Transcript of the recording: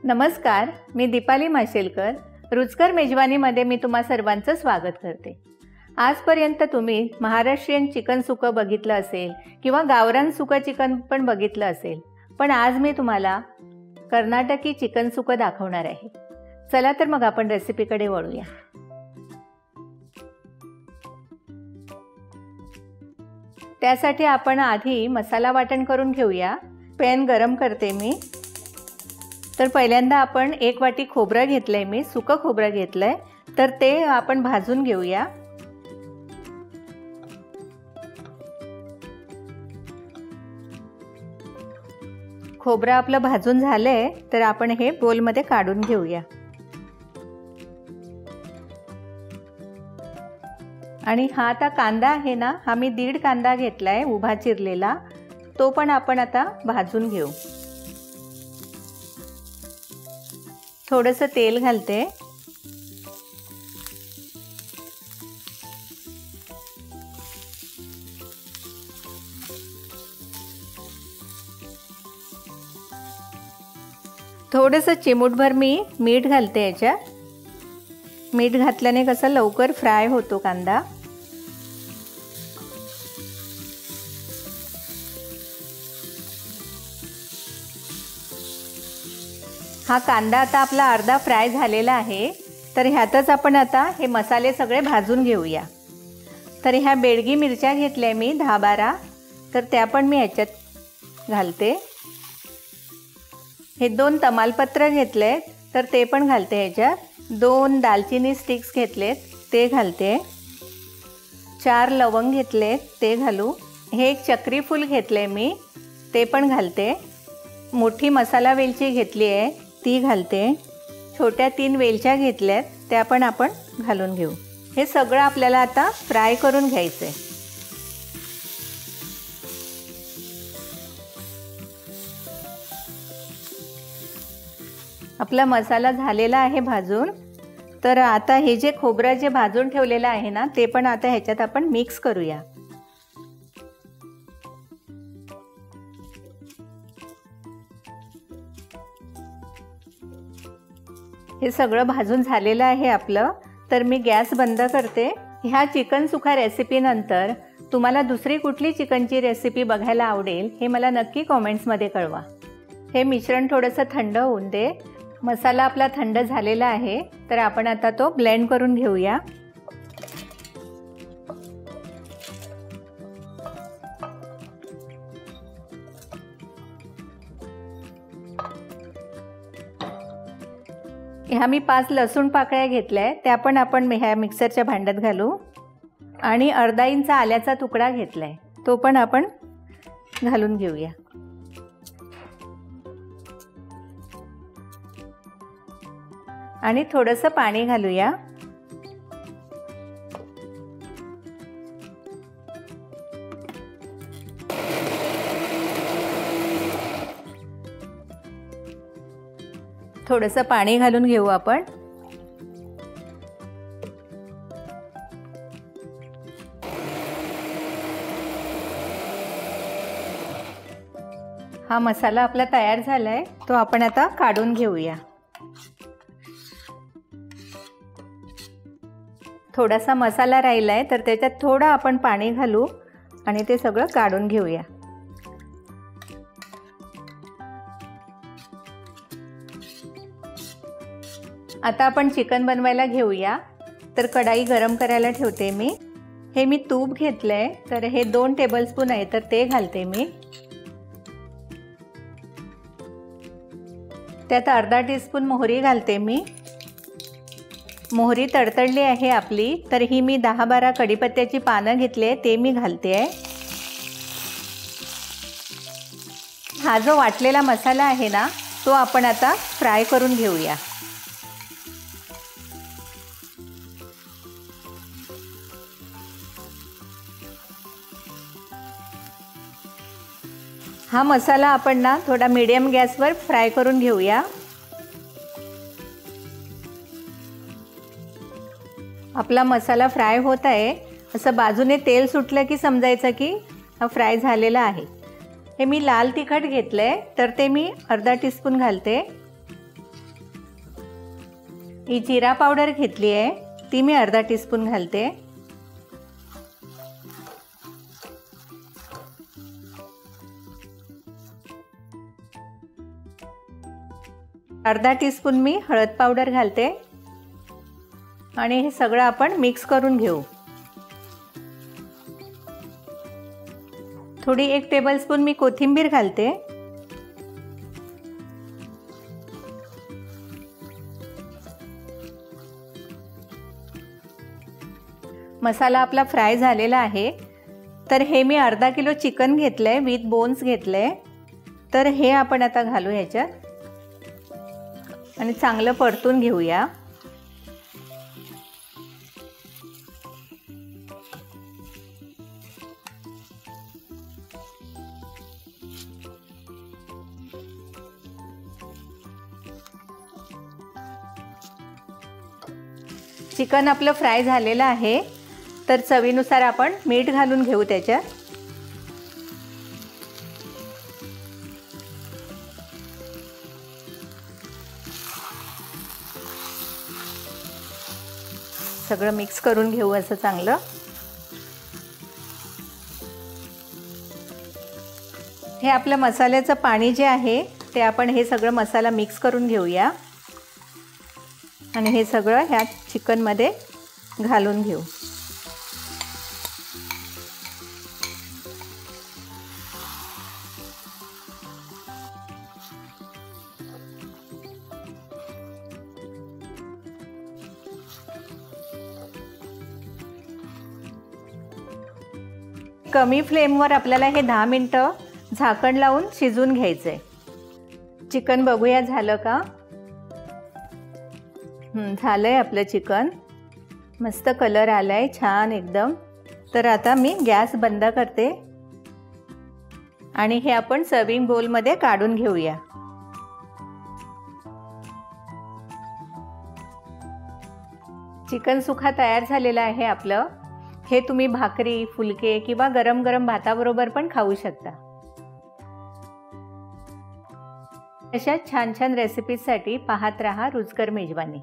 नमस्कार, मी दीपाली माशेलकर. रुचकर मेजवानीमध्ये मी तुम्हा सर्वांचं स्वागत करते. आजपर्यंत तुम्ही महाराष्ट्रीयन चिकन सुकं बघितलं असेल किंवा गावरान सुकं चिकन पण बघितलं असेल, पण आज मी तुम्हाला कर्नाटकी चिकन सुकं दाखवणार आहे. चला तर मग आपण रेसिपीकडे वळूया. त्यासाठी आपण आधी मसाला वाटण करून घेऊया. पॅन गरम करते मी. तर पहिल्यांदा आपण 1 वाटी खोबरं घेतलंय, मी सुकं खोबरं घेतलंय, तर ते आपण भाजून घेऊया. खोबरं आपलं भाजून झालंय, तर आपण हे बोलमध्ये काढून घेऊया. आणि हा आता कांदा आहे ना, हा मी 1.5 कांदा घेतलाय उभा चिरलेला, तो पण आपण आता भाजून घेऊ. थोडंसं तेल घालते. थोडंसं चिमूटभर मी मीठ घालते. याच्यात मीठ घातल्याने कसं लवकर फ्राय होतो कांदा. हा कांदा आता आपला अर्धा फ्राय झालेला आहे. तर ह्यातच आपण आता हे मसाले सगळे भाजून घेऊया. तर ह्या बेडगी मिरच्या घेतल्या मी 10-12, तर त्या पण मी ह्याच्यात घालते. हे 2 तमालपत्र घेतले, तर ते पण घालते ह्याच्यात. 2 दालचिनी स्टिक्स घेतलेत, ते घालते. 4 लवंग घेतलेत, ते घालू. हे 1 चक्री फूल घेतले मी, ते पण घालते. मोठी मसाला वेलची घेतली आहे, ती घालते. छोट्या 3 वेलच्या घेतल्यात, त्या पण आपण घालून घेऊ. हे सगळं आपल्याला आता फ्राय करून घ्यायचं आहे. आपला मसाला झालेला आहे भाजून. तर आता हे जे खोबरं जे भाजून ठेवलेलं आहे ना, ते पण आता ह्याच्यात आपण मिक्स करूया. हे सगळं भाजून झालेलं आहे आपलं. तर मी गॅस बंद करते. ह्या चिकन सुका रेसिपीनंतर तुम्हाला दुसरी कुठली चिकनची रेसिपी बघायला आवडेल हे मला नक्की कॉमेंट्समध्ये कळवा. हे मिश्रण थोडंसं थंड होऊन दे. मसाला आपला थंड झालेला आहे, तर आपण आता तो ब्लेंड करून घेऊया. ह्या मी 5 लसूण पाकळ्या घेतल्या, त्या पण आपण ह्या मिक्सरच्या भांड्यात घालू. आणि अर्धा इंच आल्याचा तुकडा घेतलाय, तो पण आपण घालून घेऊया. आणि थोडंसं पाणी घालूया. थोडंसं पाणी घालून घेऊ आपण. हा मसाला आपला तयार झालाय, तो आपण आता काढून घेऊया. थोडासा मसाला राहिलाय, तर त्याच्यात थोडं आपण पाणी घालू आणि ते सगळं काढून घेऊया. आता आपण चिकन बनवायला घेऊया. तर कढाई गरम करायला ठेवते मी. हे मी तूप घेतलंय, तर हे 2 टेबलस्पून आहे, तर ते घालते मी. त्यात अर्धा टीस्पून मोहरी घालते मी. मोहरी तडतडली आहे आपली, तर ही मी 10-12 कढीपत्त्याची पानं घेतली आहे, ते मी घालते आहे. हा जो वाटलेला मसाला आहे ना, तो आपण आता फ्राय करून घेऊया. हा मसाला आपण ना थोडा मीडियम गॅसवर फ्राय करून घेऊया. आपला मसाला फ्राय होत आहे. असं बाजूने तेल सुटलं की समजायचं की हा फ्राय झालेला आहे. हे मी लाल तिखट घेतलंय, तर ते मी अर्धा टीस्पून घालते. ही जिरा पावडर घेतली आहे, ती मी अर्धा टीस्पून घालते. अर्धा टीस्पून मी हळद पावडर घालते आणि हे सगळं आपण मिक्स करून घेऊ. थोडी 1 टेबलस्पून मी कोथिंबीर घालते. मसाला आपला फ्राय झालेला आहे. तर हे मी अर्धा किलो चिकन घेतलंय, विथ बोन्स घेतले. तर हे आपण आता घालू ह्याच्यात आणि चांगलं परतून घेऊया. चिकन आपलं फ्राय झालेलं आहे. तर चवीनुसार आपण मीठ घालून घेऊ त्याच्यात. सगळं मिक्स करून घेऊ असं चांगलं. हे आपलं मसाल्याचं पाणी जे आहे ते आपण हे सगळं मसाला मिक्स करून घेऊया आणि हे सगळं ह्या चिकनमध्ये घालून घेऊ. कमी फ्लेमवर आपल्याला हे 10 मिनिटं झाकण लावून शिजवून घ्यायचंय. चिकन बघूया झालं का. झालंय आपलं चिकन. मस्त कलर आलाय, छान एकदम. तर आता मी गॅस बंद करते आणि हे आपण सर्विंग बोलमध्ये काढून घेऊया. चिकन सुखा तयार झालेलं आहे आपलं. हे तुम्ही भाकरी, फुलके किंवा गरम गरम भाताबरोबर पण खाऊ शकता. अशा छान छान रेसिपीजसाठी पाहत रहा रुचकर मेजवानी.